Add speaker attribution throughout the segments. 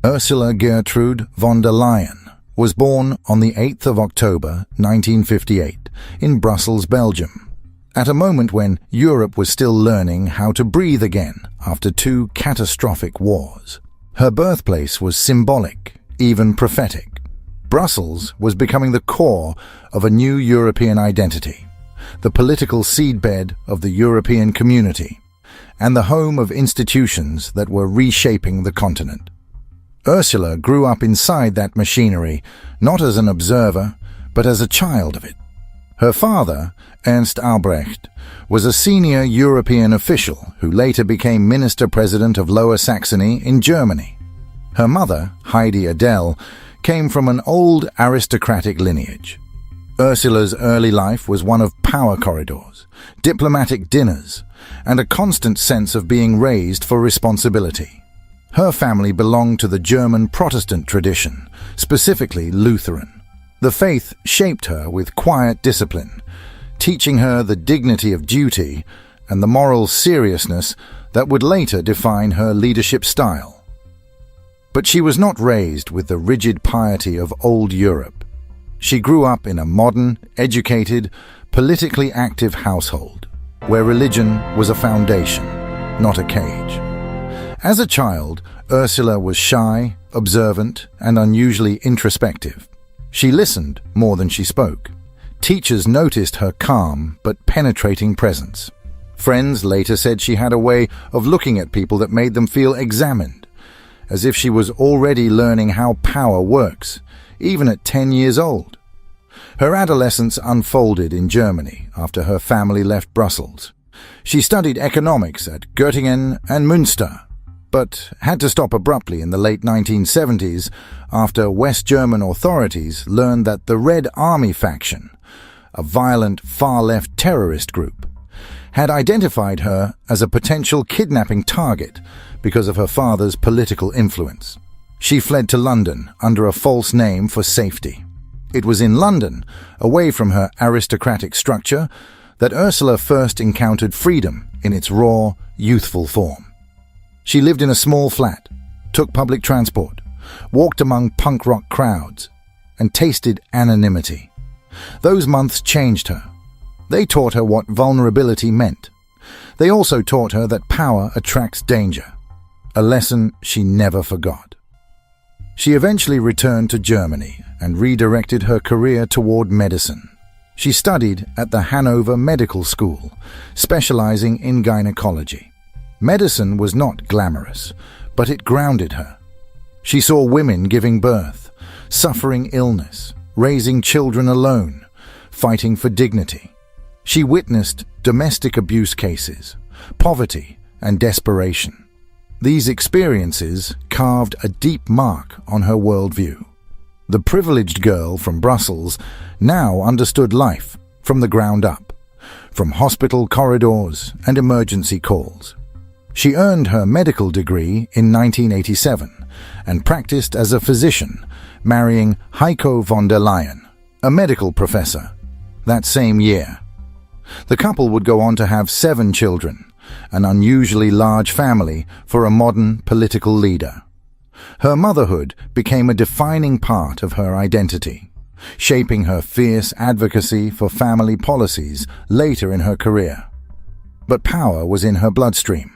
Speaker 1: Ursula Gertrude von der Leyen was born on the 8th of October 1958 in Brussels, Belgium, at a moment when Europe was still learning how to breathe again after two catastrophic wars. Her birthplace was symbolic, even prophetic. Brussels was becoming the core of a new European identity, the political seedbed of the European community, and the home of institutions that were reshaping the continent. Ursula grew up inside that machinery, not as an observer, but as a child of it. Her father, Ernst Albrecht, was a senior European official who later became Minister-President of Lower Saxony in Germany. Her mother, Heidi Adele, came from an old aristocratic lineage. Ursula's early life was one of power corridors, diplomatic dinners, and a constant sense of being raised for responsibility. Her family belonged to the German Protestant tradition, specifically Lutheran. The faith shaped her with quiet discipline, teaching her the dignity of duty and the moral seriousness that would later define her leadership style. But she was not raised with the rigid piety of old Europe. She grew up in a modern, educated, politically active household, where religion was a foundation, not a cage. As a child, Ursula was shy, observant, and unusually introspective. She listened more than she spoke. Teachers noticed her calm but penetrating presence. Friends later said she had a way of looking at people that made them feel examined, as if she was already learning how power works, even at 10 years old. Her adolescence unfolded in Germany after her family left Brussels. She studied economics at Göttingen and Münster, but had to stop abruptly in the late 1970s after West German authorities learned that the Red Army faction, a violent far-left terrorist group, had identified her as a potential kidnapping target because of her father's political influence. She fled to London under a false name for safety. It was in London, away from her aristocratic structure, that Ursula first encountered freedom in its raw, youthful form. She lived in a small flat, took public transport, walked among punk rock crowds, and tasted anonymity. Those months changed her. They taught her what vulnerability meant. They also taught her that power attracts danger, a lesson she never forgot. She eventually returned to Germany and redirected her career toward medicine. She studied at the Hanover Medical School, specializing in gynecology. Medicine was not glamorous, but it grounded her. She saw women giving birth, suffering illness, raising children alone, fighting for dignity. She witnessed domestic abuse cases, poverty, and desperation. These experiences carved a deep mark on her worldview. The privileged girl from Brussels now understood life from the ground up, from hospital corridors and emergency calls. She earned her medical degree in 1987 and practiced as a physician, marrying Heiko von der Leyen, a medical professor, that same year. The couple would go on to have 7 children, an unusually large family for a modern political leader. Her motherhood became a defining part of her identity, shaping her fierce advocacy for family policies later in her career. But power was in her bloodstream.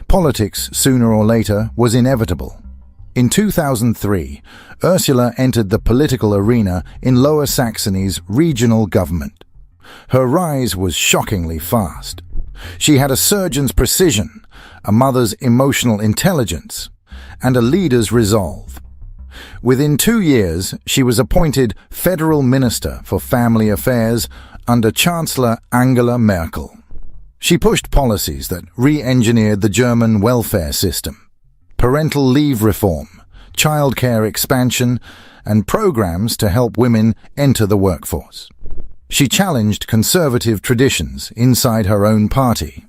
Speaker 1: Politics, sooner or later, was inevitable. In 2003, Ursula entered the political arena in Lower Saxony's regional government. Her rise was shockingly fast. She had a surgeon's precision, a mother's emotional intelligence, and a leader's resolve. Within 2 years, she was appointed Federal Minister for Family Affairs under Chancellor Angela Merkel. She pushed policies that re-engineered the German welfare system, parental leave reform, childcare expansion, and programs to help women enter the workforce. She challenged conservative traditions inside her own party,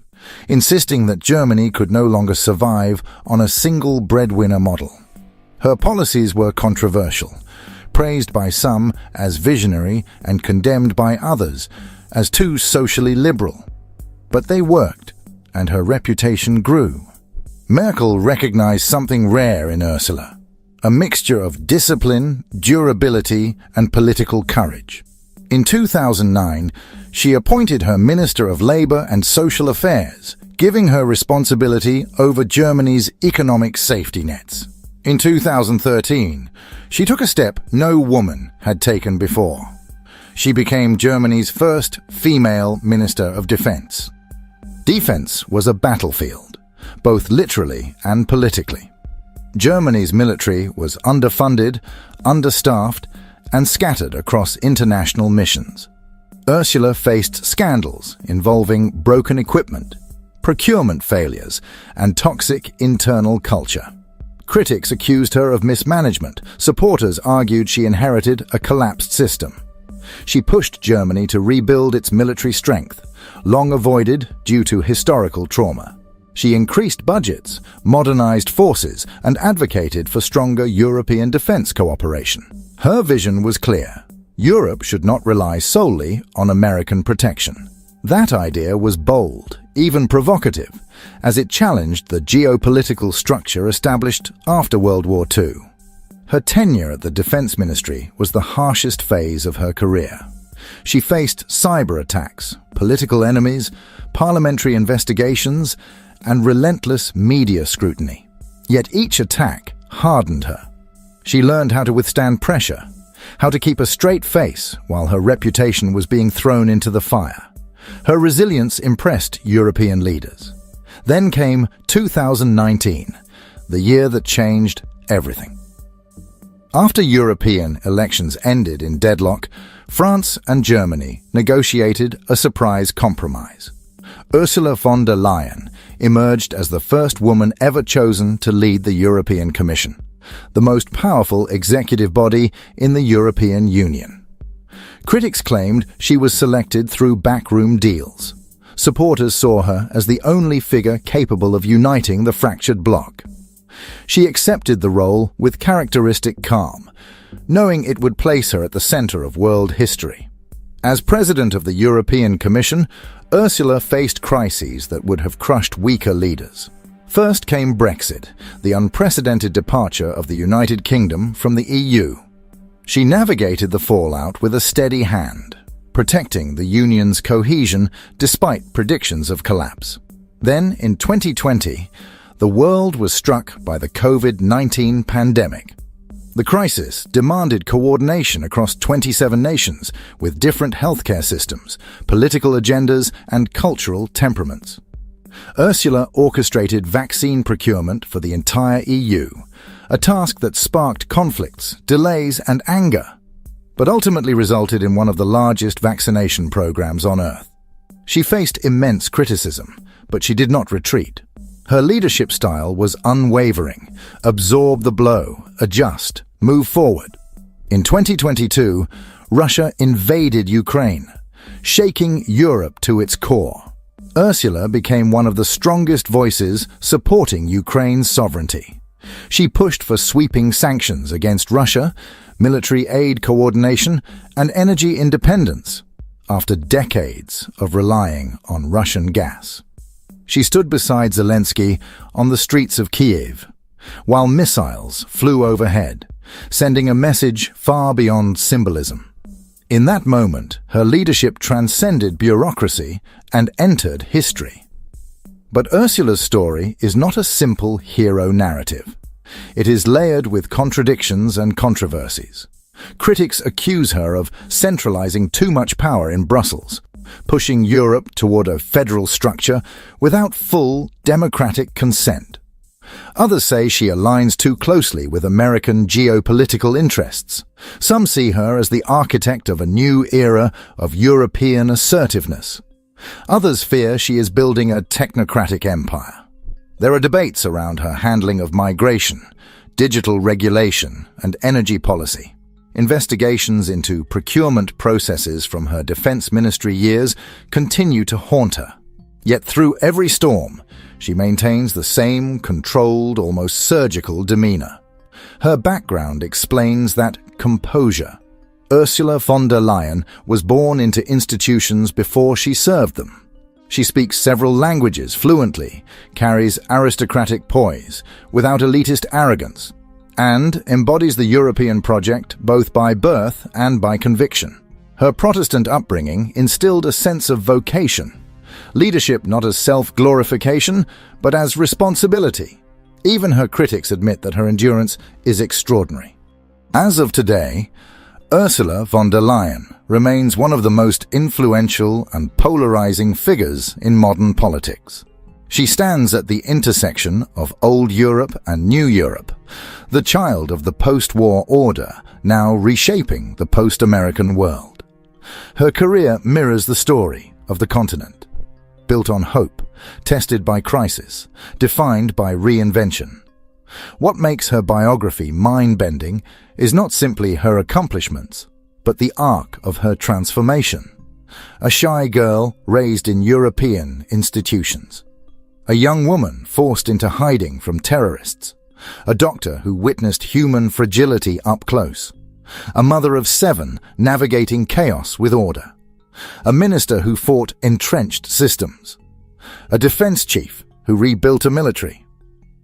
Speaker 1: insisting that Germany could no longer survive on a single breadwinner model. Her policies were controversial, praised by some as visionary and condemned by others as too socially liberal. But they worked, and her reputation grew. Merkel recognized something rare in Ursula, a mixture of discipline, durability, and political courage. In 2009, she appointed her Minister of Labour and Social Affairs, giving her responsibility over Germany's economic safety nets. In 2013, she took a step no woman had taken before. She became Germany's first female Minister of Defense. Defense was a battlefield, both literally and politically. Germany's military was underfunded, understaffed, and scattered across international missions. Ursula faced scandals involving broken equipment, procurement failures, and toxic internal culture. Critics accused her of mismanagement. Supporters argued she inherited a collapsed system. She pushed Germany to rebuild its military strength, long avoided due to historical trauma. She increased budgets, modernized forces, and advocated for stronger European defense cooperation. Her vision was clear. Europe should not rely solely on American protection. That idea was bold, even provocative, as it challenged the geopolitical structure established after World War II. Her tenure at the Defense Ministry was the harshest phase of her career. She faced cyber attacks, political enemies, parliamentary investigations, and relentless media scrutiny. Yet each attack hardened her. She learned how to withstand pressure, how to keep a straight face while her reputation was being thrown into the fire. Her resilience impressed European leaders. Then came 2019, the year that changed everything. After European elections ended in deadlock, France and Germany negotiated a surprise compromise. Ursula von der Leyen emerged as the first woman ever chosen to lead the European Commission, the most powerful executive body in the European Union. Critics claimed she was selected through backroom deals. Supporters saw her as the only figure capable of uniting the fractured bloc. She accepted the role with characteristic calm, knowing it would place her at the center of world history. As president of the European Commission, Ursula faced crises that would have crushed weaker leaders. First came Brexit, the unprecedented departure of the United Kingdom from the EU. She navigated the fallout with a steady hand, protecting the union's cohesion despite predictions of collapse. Then, in 2020, the world was struck by the COVID-19 pandemic. The crisis demanded coordination across 27 nations with different healthcare systems, political agendas, and cultural temperaments. Ursula orchestrated vaccine procurement for the entire EU, a task that sparked conflicts, delays, and anger, but ultimately resulted in one of the largest vaccination programs on Earth. She faced immense criticism, but she did not retreat. Her leadership style was unwavering: absorb the blow, adjust, move forward. In 2022, Russia invaded Ukraine, shaking Europe to its core. Ursula became one of the strongest voices supporting Ukraine's sovereignty. She pushed for sweeping sanctions against Russia, military aid coordination, and energy independence, after decades of relying on Russian gas. She stood beside Zelensky on the streets of Kyiv, while missiles flew overhead, sending a message far beyond symbolism. In that moment, her leadership transcended bureaucracy and entered history. But Ursula's story is not a simple hero narrative. It is layered with contradictions and controversies. Critics accuse her of centralizing too much power in Brussels, pushing Europe toward a federal structure without full democratic consent. Others say she aligns too closely with American geopolitical interests. Some see her as the architect of a new era of European assertiveness. Others fear she is building a technocratic empire. There are debates around her handling of migration, digital regulation, and energy policy. Investigations into procurement processes from her defense ministry years continue to haunt her. Yet through every storm, she maintains the same controlled, almost surgical demeanor. Her background explains that composure. Ursula von der Leyen was born into institutions before she served them. She speaks several languages fluently, carries aristocratic poise, without elitist arrogance. and embodies the European project both by birth and by conviction. Her Protestant upbringing instilled a sense of vocation, leadership not as self-glorification, but as responsibility. Even her critics admit that her endurance is extraordinary. As of today, Ursula von der Leyen remains one of the most influential and polarizing figures in modern politics. She stands at the intersection of old Europe and new Europe, the child of the post-war order now reshaping the post-American world. Her career mirrors the story of the continent, built on hope, tested by crisis, defined by reinvention. What makes her biography mind-bending is not simply her accomplishments, but the arc of her transformation. A shy girl raised in European institutions. A young woman forced into hiding from terrorists. A doctor who witnessed human fragility up close. A mother of 7 navigating chaos with order. A minister who fought entrenched systems. A defense chief who rebuilt a military.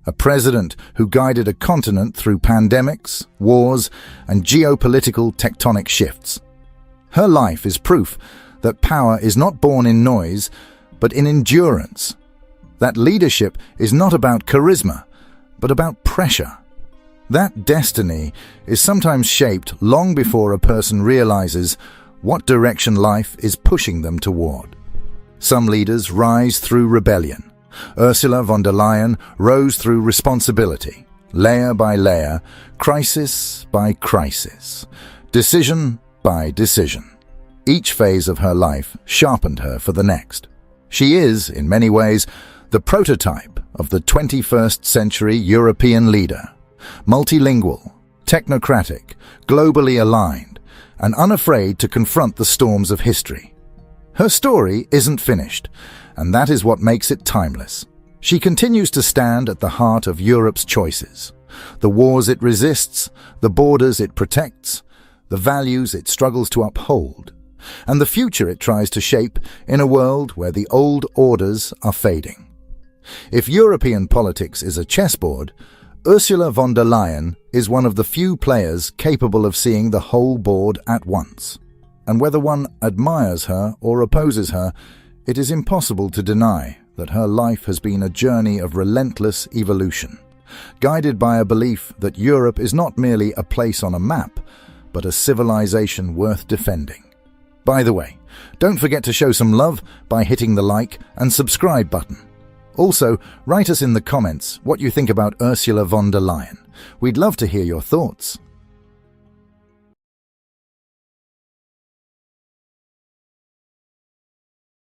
Speaker 1: A president who guided a continent through pandemics, wars, and geopolitical tectonic shifts. Her life is proof that power is not born in noise, but in endurance. That leadership is not about charisma, but about pressure. That destiny is sometimes shaped long before a person realizes what direction life is pushing them toward. Some leaders rise through rebellion. Ursula von der Leyen rose through responsibility, layer by layer, crisis by crisis, decision by decision. Each phase of her life sharpened her for the next. She is, in many ways, the prototype of the 21st century European leader, multilingual, technocratic, globally aligned, and unafraid to confront the storms of history. Her story isn't finished, and that is what makes it timeless. She continues to stand at the heart of Europe's choices, the wars it resists, the borders it protects, the values it struggles to uphold, and the future it tries to shape in a world where the old orders are fading. If European politics is a chessboard, Ursula von der Leyen is one of the few players capable of seeing the whole board at once. And whether one admires her or opposes her, it is impossible to deny that her life has been a journey of relentless evolution, guided by a belief that Europe is not merely a place on a map, but a civilization worth defending. By the way, don't forget to show some love by hitting the like and subscribe button. Also, write us in the comments what you think about Ursula von der Leyen. We'd love to hear your thoughts.